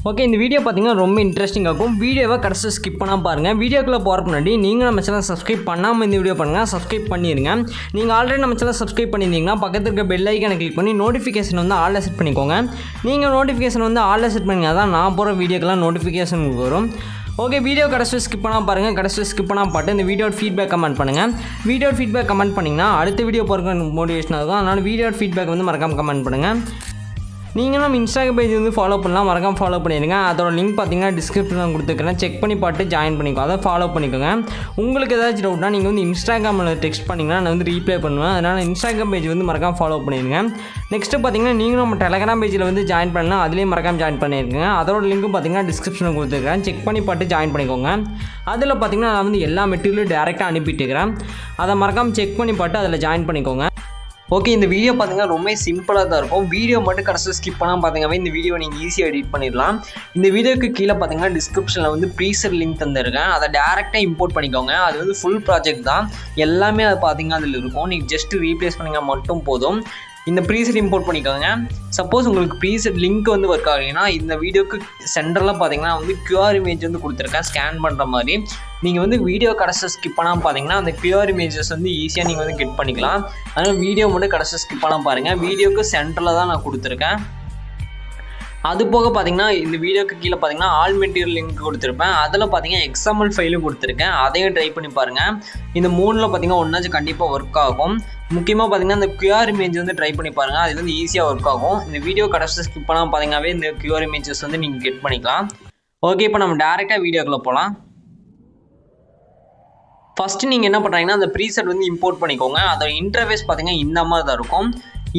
Okay, இந்த video பார்த்தீங்கன்னா ரொம்ப இன்ட்ரெஸ்டிங்காக இருக்கும். வீடியோவை கடைசி ஸ்கிப் பண்ணாமல் பாருங்கள். வீடியோக்குள்ளே போகிறக்கு முன்னாடி நீங்கள் நம்ம சேனல் சப்ஸ்கிரைப் பண்ணாமல் இந்த வீடியோ பண்ணுங்கள், சப்ஸ்கிரைப் பண்ணிடுங்க. நீங்கள் ஆல்ரெடி நம்ம சேனல் சப்ஸ்கிரைப் பண்ணியிருந்தீங்கன்னா பக்கத்தில் இருக்க பெல் ஐக்கானை கிளிக் பண்ணி நோட்டிஃபிகேஷன் வந்து ஆல்ல செட் பண்ணிக்கோங்க. நீங்கள் நோட்டிஃபிகேஷன் வந்து ஆல்ல செட் பண்ணிங்கன்னா தான் நான் போகிற வீடியோக்கெல்லாம் நோட்டிஃபிகேஷன் வரும். ஓகே, வீடியோ கடைசி ஸ்கிப் பண்ணால் பாருங்கள். கடைசி ஸ்கிப் பண்ணால் பாட்டு இந்த வீடியோட ஃபீட்பேக் கமெண்ட் பண்ணுங்கள். வீடியோ ஃபீட்பேக் கமெண்ட் பண்ணிங்கன்னா அடுத்த வீடியோ போகிறக்கு மோட்டிவேஷனாக இருக்கும். அதனால் வீடியோ ஃபீட்பேக் வந்து மறக்காமல் கமெண்ட் பண்ணுங்கள். நீங்கள் நம்ம இன்ஸ்டாகிராம் பேஜ் வந்து ஃபாலோ பண்ணலாம், மறக்காம ஃபாலோ பண்ணிடுங்க. அதோட லிங்க் பார்த்தீங்கன்னா டிஸ்கிரிப்ஷனில் கொடுத்துருக்கேன், செக் பண்ணி பார்த்து ஜாயின் பண்ணிக்கோ, அதை ஃபாலோ பண்ணிக்கோங்க. உங்களுக்கு ஏதாச்சும் டவுட்னா நீங்கள் வந்து இன்ஸ்டாகிராமில் டெக்ஸ்ட் பண்ணிங்கன்னா நான் வந்து ரீப்ளை பண்ணுவேன். அதனால் இன்ஸ்டாகிராம் பேஜ் வந்து மறக்காம ஃபாலோ பண்ணிடுங்க. நெக்ஸ்ட்டு பார்த்தீங்கன்னா நீங்களும் நம்ம டெலகிராம் பேஜில் வந்து ஜாயின் பண்ணலாம், அதுலேயும் மறக்காம ஜாயின் பண்ணியிருக்கேன். அதோட லிங்க்கும் பார்த்தீங்கன்னா டிஸ்கிரிப்ஷனில் கொடுத்துருக்கேன், செக் பண்ணி பார்த்து ஜாயின் பண்ணிக்கோங்க. அதில் பார்த்தீங்கன்னா நான் வந்து எல்லா மெட்டீரியலும் டேரெக்டாக அனுப்பிட்டுருக்கிறேன், அதை மறக்காமல் செக் பண்ணி பார்த்து அதில் ஜாயின் பண்ணிக்கோங்க. ஓகே, இந்த வீடியோ பார்த்தீங்கன்னா ரொம்ப சிம்பிளாக தான் இருக்கும். வீடியோ மட்டும் கடைசி ஸ்கிப் பண்ணாமல் பார்த்தீங்கன்னா இந்த வீடியோ நீங்கள் ஈஸியாக எடிட் பண்ணிடலாம். இந்த வீடியோக்கு கீழே பார்த்தீங்கன்னா டிஸ்கிரிப்ஷனில் வந்து ப்ரீசெட் லிங்க் தந்திருக்கேன், அதை டேரெக்டாக இம்போர்ட் பண்ணிக்கோங்க. அது வந்து ஃபுல் ப்ராஜெக்ட் தான், எல்லாமே அது பார்த்தீங்கன்னா அதில் இருக்கும். நீங்கள் ஜஸ்ட் ரீப்ளேஸ் பண்ணிங்க மட்டும் போதும். இந்த ப்ரீசெட் இம்போர்ட் பண்ணிக்கோங்க. சப்போஸ் உங்களுக்கு ப்ரீசெட் லிங்க் வந்து ஒர்க் ஆகுதுன்னா இந்த வீடியோக்கு சென்டரில் பார்த்தீங்கன்னா வந்து QR இமேஜ் வந்து கொடுத்துருக்கேன், ஸ்கேன் பண்ணுற மாதிரி. நீங்கள் வந்து வீடியோ கடைசி ஸ்கிப் பண்ணாமல் பார்த்தீங்கன்னா அந்த QR இமேஜஸ் வந்து ஈஸியாக நீங்கள் வந்து கெட் பண்ணிக்கலாம். அதனால் வீடியோ மட்டும் கடைசி ஸ்கிப் பண்ணாமல் பாருங்கள். வீடியோக்கு சென்டரில் தான் நான் கொடுத்துருக்கேன். அது போக பார்த்தீங்கன்னா இந்த வீடியோக்கு கீழே பார்த்தீங்கன்னா ஆல் மெட்டீரியல் லிங்க் கொடுத்துருப்பேன், அதில் பார்த்தீங்கன்னா XML ஃபைலும் கொடுத்துருக்கேன், அதையும் ட்ரை பண்ணி பாருங்கள். இந்த மூணில் பார்த்தீங்கன்னா ஒன்றாச்சும் கண்டிப்பாக ஒர்க் ஆகும். முக்கியமாக பார்த்தீங்கன்னா இந்த QR இமேஜ் வந்து ட்ரை பண்ணி பாருங்கள், அது வந்து ஈஸியாக ஒர்க் ஆகும். இந்த வீடியோ கடைசி ஸ்கிப் பண்ணாமல் பார்த்தீங்கன்னாவே இந்த QR இமேஜஸ் வந்து நீங்கள் கெட் பண்ணிக்கலாம். ஓகே, இப்போ நம்ம டேரெக்டாக வீடியோக்குள்ளே போகலாம். ஃபஸ்ட்டு நீங்கள் என்ன பண்ணுறீங்கன்னா அந்த ப்ரீசெட் வந்து இம்போர்ட் பண்ணிக்கோங்க. அதோட இன்டர்ஃபேஸ் பார்த்தீங்கன்னா இந்த மாதிரி தான் இருக்கும்.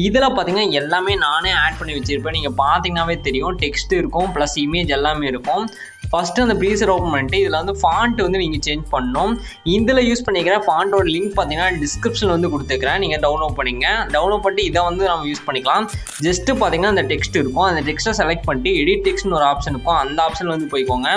இதில் பார்த்தீங்கன்னா எல்லாமே நானே ஆட் பண்ணி வச்சுருப்பேன், நீங்கள் பார்த்தீங்கன்னாவே தெரியும். டெக்ஸ்ட் இருக்கும் ப்ளஸ் இமேஜ் எல்லாமே இருக்கும். ஃபஸ்ட்டு அந்த ப்ரீசெட் ஓப்பன் பண்ணிட்டு இதில் வந்து ஃபாண்ட் வந்து நீங்கள் சேஞ்ச் பண்ணணும். இதில் யூஸ் பண்ணிக்கிற ஃபாண்ட்டோட லிங்க் பார்த்தீங்கன்னா டிஸ்கிரிப்ஷனில் வந்து கொடுத்துருக்கிறேன், நீங்கள் டவுன்லோட் பண்ணிங்க. டவுன்லோட் பண்ணிட்டு இதை வந்து நம்ம யூஸ் பண்ணிக்கலாம். ஜஸ்ட்டு பார்த்தீங்கன்னா அந்த டெக்ஸ்ட் இருக்கும், அந்த டெக்ஸ்ட்டை செலக்ட் பண்ணிட்டு எடிட் டெக்ஸ்ட்னு ஒரு ஆப்ஷன் இருக்கும், அந்த ஆப்ஷனில் வந்து போய்க்கோங்க.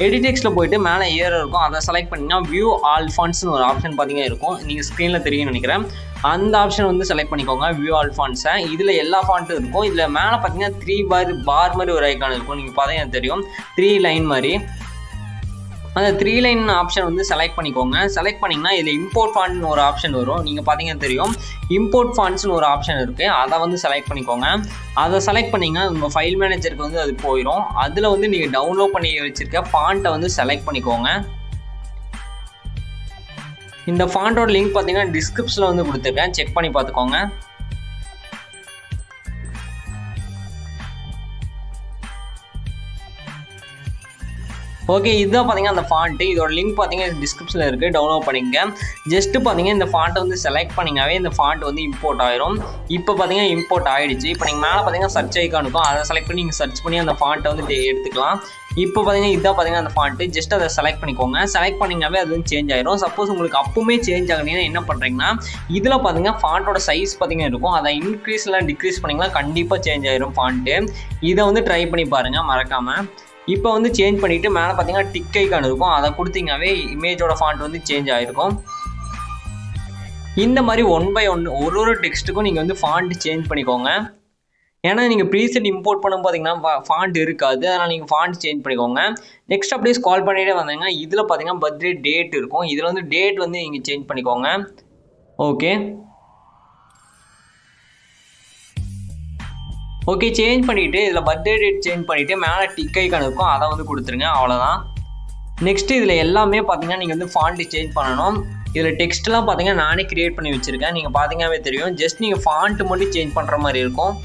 எடிட் டெக்ஸ்ட்டில் போயிட்டு மேலே ஏர் இருக்கும், அதை செலக்ட் பண்ணிங்கன்னா வியூ ஆல் ஃபாண்ட்ஸ்னு ஒரு ஆப்ஷன் பார்த்தீங்கன்னா இருக்கும், நீங்கள் ஸ்க்ரீனில் தெரியும்னு நினைக்கிறேன். அந்த ஆப்ஷன் வந்து செலக்ட் பண்ணிக்கோங்க, வியூ ஆல் ஃபாண்ட்ஸை. இதில் எல்லா ஃபாண்ட்டும் இருக்கும். இதில் மேலே பார்த்தீங்கன்னா 3 பார் மாதிரி ஒரு ஐக்கான் இருக்கும், நீங்கள் பார்த்தீங்கன்னா தெரியும், 3 லைன் மாதிரி. அந்த 3 லைன் ஆப்ஷன் வந்து செலக்ட் பண்ணிக்கோங்க. செலக்ட் பண்ணிங்கன்னா இதில் இம்போர்ட் ஃபாண்ட்னு ஒரு ஆப்ஷன் வரும், நீங்கள் பார்த்தீங்கன்னா தெரியும். இம்போர்ட் ஃபாண்ட்ஸ்னு ஒரு ஆப்ஷன் இருக்குது, அதை வந்து செலக்ட் பண்ணிக்கோங்க. அதை செலக்ட் பண்ணிங்கன்னா உங்கள் ஃபைல் மேனேஜருக்கு வந்து அது போயிடும். அதில் வந்து நீங்கள் டவுன்லோட் பண்ணி வச்சுருக்க ஃபாண்ட்டை வந்து செலக்ட் பண்ணிக்கோங்க. இந்த ஃபாண்ட்டோட லிங்க் பார்த்தீங்கன்னா டிஸ்கிரிப்ஷனில் வந்து கொடுத்துருக்கேன், செக் பண்ணி பார்த்துக்கோங்க. ஓகே, இதுதான் பார்த்தீங்கன்னா அந்த ஃபாண்ட்டு. இதோட லிங்க் பார்த்தீங்கன்னா டிஸ்கிரிப்ஷனில் இருக்குது, டவுன்லோட் பண்ணிங்க. ஜஸ்ட்டு பார்த்தீங்கன்னா இந்த ஃபாண்ட்டை வந்து செலக்ட் பண்ணிங்கனாவே இந்த ஃபாண்ட் வந்து இம்போர்ட் ஆயிரும். இப்போ பார்த்தீங்கன்னா இம்போர்ட் ஆகிடுச்சு. இப்போ நீங்கள் மேலே பார்த்தீங்கன்னா சர்ச் ஐக்கான் இருக்கும், அதை செலக்ட் பண்ணி நீங்கள் சர்ச் பண்ணி அந்த ஃபாண்ட்டை வந்து எடுத்துக்கலாம். இப்போ பார்த்தீங்கன்னா இதுதான் பார்த்தீங்கன்னா அந்த ஃபாண்ட்டு. ஜஸ்ட் அதை செலக்ட் பண்ணிக்கோங்க. செலக்ட் பண்ணிங்கனாவே அது வந்து சேஞ்ச் ஆயிரும். சப்போஸ் உங்களுக்கு அப்பவுமே சேஞ்ச் ஆகுனீங்கன்னா என்ன பண்ணுறீங்கன்னா இதில் பார்த்தீங்கன்னா ஃபாண்ட்டோட சைஸ் பார்த்தீங்கன்னா இருக்கும், அதை இன்க்ரீஸ் இல்லை டிக்ரீஸ் பண்ணிங்கன்னா கண்டிப்பாக சேஞ்ச் ஆயிரும் ஃபாண்ட்டு. இதை வந்து ட்ரை பண்ணி பாருங்கள் மறக்காமல். இப்போ வந்து சேஞ்ச் பண்ணிவிட்டு மேலே பார்த்தீங்கன்னா டிக் ஐக்கான் இருக்கும், அதை கொடுத்தீங்கன்னாவே இமேஜோட ஃபாண்ட் வந்து சேஞ்ச் ஆகிருக்கும். இந்த மாதிரி 1 by 1 ஒரு டெக்ஸ்ட்டுக்கும் நீங்கள் வந்து ஃபாண்ட் சேஞ்ச் பண்ணிக்கோங்க. ஏன்னா நீங்கள் ப்ரீசெட் இம்போர்ட் பண்ணும் பார்த்தீங்கன்னா ஃபாண்ட் இருக்காது, அதனால் நீங்கள் ஃபாண்ட் சேஞ்ச் பண்ணிக்கோங்க. நெக்ஸ்ட் அப்படியே ஸ்க்ரால் பண்ணிகிட்டே வந்தீங்கன்னா இதில் பார்த்தீங்கன்னா பர்த்டே டேட் இருக்கும், இதில் வந்து டேட் வந்து நீங்கள் சேஞ்ச் பண்ணிக்கோங்க. ஓகே, சேஞ்ச் பண்ணிவிட்டு இதில் பர்த்டே டேட் சேஞ்ச் பண்ணிவிட்டு மேலே டிக் ஐக்கான் இருக்கும், அதை வந்து கொடுத்துருங்க, அவ்வளோதான். நெக்ஸ்ட்டு இதில் எல்லாமே பார்த்தீங்கன்னா நீங்கள் வந்து ஃபாண்ட்டு சேஞ்ச் பண்ணணும். இதில் டெக்ஸ்ட்லாம் பார்த்தீங்கன்னா நானே க்ரியேட் பண்ணி வச்சுருக்கேன், நீங்கள் பார்த்தீங்கன்னாவே தெரியும். ஜஸ்ட் நீங்கள் ஃபாண்ட்டு மட்டும் சேஞ்ச் பண்ணுற மாதிரி இருக்கும்.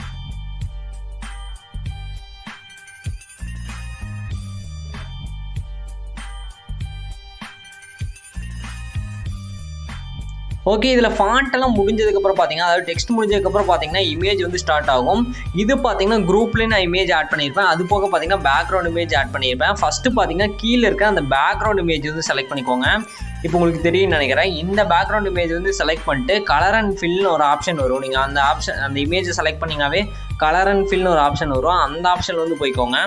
ஓகே, இதில் ஃபாண்ட்டெல்லாம் முடிஞ்சதுக்கப்புறம் பார்த்தீங்கன்னா அதாவது டெக்ஸ்ட் முடிஞ்சதுக்கப்புறம் பார்த்தீங்கன்னா இமேஜ் வந்து ஸ்டார்ட் ஆகும். இது பார்த்தீங்கன்னா குரூப்லேயே நான் இமேஜ் ஆட் பண்ணியிருப்பேன், அது போக பார்த்தீங்கன்னா பேக்ரவுண்ட் இமேஜ் ஆட் பண்ணியிருப்பேன். ஃபஸ்ட்டு பார்த்தீங்கன்னா கீழே இருக்க அந்த பேக்ரவுண்ட் இமேஜ் வந்து செலக்ட் பண்ணிக்கோங்க. இப்போ உங்களுக்கு தெரியும்னு நினைக்கிறேன். இந்த பேக்ரவுண்ட் இமேஜ் வந்து செலக்ட் பண்ணிட்டு கலர் அண்ட் ஃபில்னு ஒரு ஆப்ஷன் வரும், நீங்கள் அந்த ஆப்ஷன் அந்த இமேஜை செலக்ட் பண்ணிங்கனாவே கலர் அண்ட் ஃபில்னு ஒரு ஆப்ஷன் வரும், அந்த ஆப்ஷன் வந்து போய்க்கோங்க.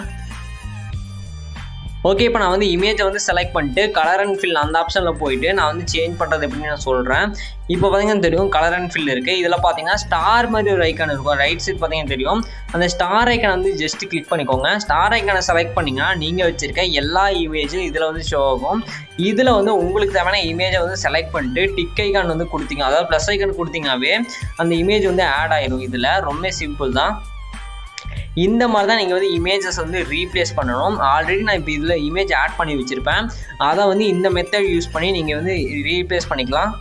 ஓகே, இப்போ நான் வந்து இமேஜை வந்து செலக்ட் பண்ணிட்டு கலர் அண்ட் ஃபில் அந்த ஆப்ஷனில் போயிட்டு நான் வந்து சேஞ்ச் பண்ணுறது எப்படின்னு நான் சொல்கிறேன். இப்போ பார்த்தீங்கன்னா தெரியும் கலர் அண்ட் ஃபில் இருக்குது. இதில் பார்த்தீங்கன்னா ஸ்டார் மாதிரி ஒரு ஐக்கான் இருக்கும். ரைட் சைட் பார்த்தீங்கன்னா தெரியும். அந்த ஸ்டார் ஐக்கான் வந்து ஜஸ்ட் கிளிக் பண்ணிக்கோங்க. ஸ்டார் ஐக்கானை செலக்ட் பண்ணிங்கன்னா நீங்கள் வச்சுருக்க எல்லா இமேஜும் இதில் வந்து ஷோ ஆகும். இதில் வந்து உங்களுக்கு தேவையான இமேஜை வந்து செலக்ட் பண்ணிட்டு டிக் ஐக்கான் வந்து கொடுத்தீங்க, அதாவது ப்ளஸ் ஐக்கான் கொடுத்தீங்கன்னாவே அந்த இமேஜ் வந்து ஆட் ஆயிடும். இதில் ரொம்ப சிம்பிள் தான். இந்த மாதிரி தான் நீங்கள் வந்து இமேஜஸ் வந்து ரீப்ளேஸ் பண்ணணும். ஆல்ரெடி நான் இப்போ இதில் இமேஜ் ஆட் பண்ணி வச்சுருப்பேன். அதை வந்து இந்த மெத்தட் யூஸ் பண்ணி நீங்கள் வந்து ரீப்ளேஸ் பண்ணிக்கலாம்.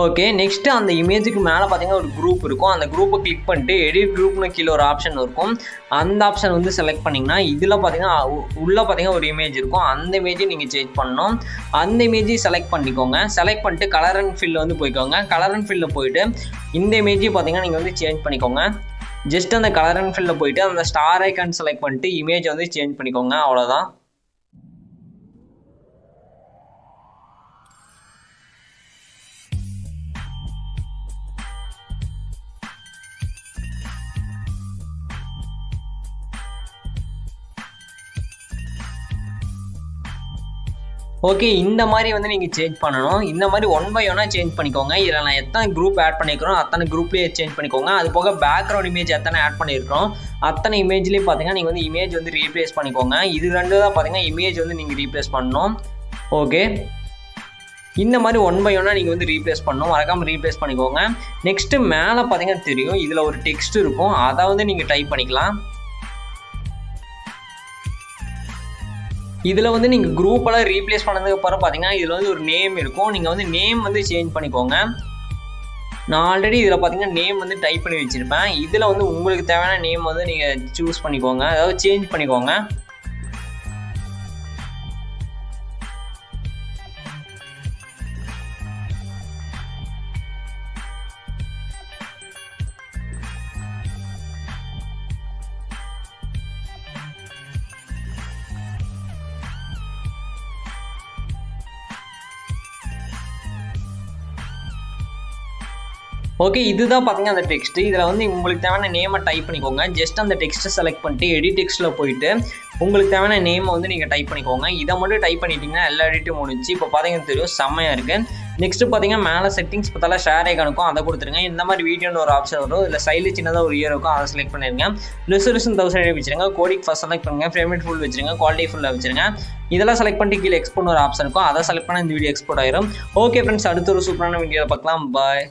ஓகே, நெக்ஸ்ட்டு அந்த இமேஜுக்கு மேலே பார்த்தீங்கன்னா ஒரு குரூப் இருக்கும். அந்த குரூப்பை கிளிக் பண்ணிட்டு எடிட் குரூப்னு கீழே ஒரு ஆப்ஷன் இருக்கும். அந்த ஆப்ஷன் வந்து செலக்ட் பண்ணிங்கன்னா இதில் பார்த்தீங்கன்னா உள்ளே பார்த்தீங்கன்னா ஒரு இமேஜ் இருக்கும். அந்த இமேஜை நீங்கள் சேஞ்ச் பண்ணணும். அந்த இமேஜை செலக்ட் பண்ணிக்கோங்க. செலக்ட் பண்ணிட்டு கலர் அண்ட் ஃபில் வந்து போய்க்கோங்க. கலர் அண்ட் ஃபில்லில் போயிட்டு இந்த இமேஜை பார்த்தீங்கன்னா நீங்கள் வந்து சேஞ்ச் பண்ணிக்கோங்க. ஜஸ்ட் அந்த கலர் அண்ட் ஃபில்லில் போயிட்டு அந்த ஸ்டார் ஐக்கான் செலக்ட் பண்ணிட்டு இமேஜை வந்து சேஞ்ச் பண்ணிக்கோங்க. அவ்வளோதான். ஓகே, இந்த மாதிரி வந்து நீங்கள் சேஞ்ச் பண்ணணும். இந்த மாதிரி 1 by 1 சேஞ்ச் பண்ணிக்கோங்க. இதில் நான் எத்தனை குரூப் ஆட் பண்ணிக்கிறோம் அத்தனை குரூப்லேயே சேஞ்ச் பண்ணிக்கோங்க. அது போக பேக்ரவுண்ட் இமேஜ் எத்தனை ஆட் பண்ணியிருக்கிறோம் அத்தனை இமேஜ்லேயும் பார்த்தீங்கன்னா நீங்கள் வந்து இமேஜ் வந்து ரீப்ளேஸ் பண்ணிக்கோங்க. இது ரெண்டு தான் பார்த்தீங்கன்னா இமேஜ் வந்து நீங்கள் ரீப்ளேஸ் பண்ணணும். ஓகே, இந்த மாதிரி 1 by 1 நீங்கள் வந்து ரீப்ளேஸ் பண்ணணும். மறக்காமல் ரீப்ளேஸ் பண்ணிக்கோங்க. நெக்ஸ்ட்டு மேலே பார்த்தீங்கன்னா தெரியும் இதில் ஒரு டெக்ஸ்ட் இருக்கும். அதை வந்து நீங்கள் டைப் பண்ணிக்கலாம். இதில் வந்து நீங்கள் குரூப்பெல்லாம் ரீப்ளேஸ் பண்ணதுக்கு அப்புறம் பார்த்தீங்கன்னா இதில் வந்து ஒரு நேம் இருக்கும். நீங்கள் வந்து நேம் வந்து சேஞ்ச் பண்ணிக்கோங்க. நான் ஆல்ரெடி இதில் பார்த்தீங்கன்னா நேம் வந்து டைப் பண்ணி வச்சுருப்பேன். இதில் வந்து உங்களுக்கு தேவையான நேம் வந்து நீங்கள் சூஸ் பண்ணிக்கோங்க, அதாவது சேஞ்ச் பண்ணிக்கோங்க. ஓகே, இதுதான் பார்த்தீங்கன்னா அந்த டெக்ஸ்ட். இதில் வந்து உங்களுக்கு தேவையான நேமை டைப் பண்ணிக்கோங்க. ஜஸ்ட் அந்த டெக்ஸ்ட்டை செலக்ட் பண்ணிட்டு எடிட் டெக்ஸ்ட்டில் போயிட்டு உங்களுக்கு தேவையான நேமை வந்து நீங்கள் டைப் பண்ணிக்கோங்க. இதை மட்டும் டைப் பண்ணிட்டீங்கன்னா எல்லா எடிட்டும் முடிஞ்சு. இப்போ பார்த்தீங்கன்னா தெரியும் செம்மையாக இருக்குது. நெக்ஸ்ட்டு பார்த்தீங்கன்னா மேலே செட்டிங்ஸ் பார்த்தாலும் ஷேர் ஐக்கானுக்கும் அதை கொடுத்துருங்க. இந்த மாதிரி வீடியோன்னு ஒரு ஆப்ஷன் வரும். இதில் சைடில் சின்னதாக ஒரு இயர் இருக்கும், அதை செலக்ட் பண்ணிடுங்க. ரெசல்யூஷன் 1080 வச்சுருங்க. கோடிங் ஃபர்ஸ்ட் செலக்ட் பண்ணுங்கள். ஃப்ரேம் ரேட் ஃபுல் வச்சுருங்க. குவாலிட்டி ஃபுல்லாக வச்சுருங்க. இதெல்லாம் செலக்ட் பண்ணிட்டு கீழே எக்ஸ்போர்ட் ஒரு ஆப்ஷன் இருக்கும். அதை செலக்ட் பண்ணால் இந்த வீடியோ எக்ஸ்போர்ட் ஆயிரும். ஓகே ஃப்ரெண்ட்ஸ், அடுத்த ஒரு சூப்பரான வீடியோவில் பார்க்கலாம். பாய்.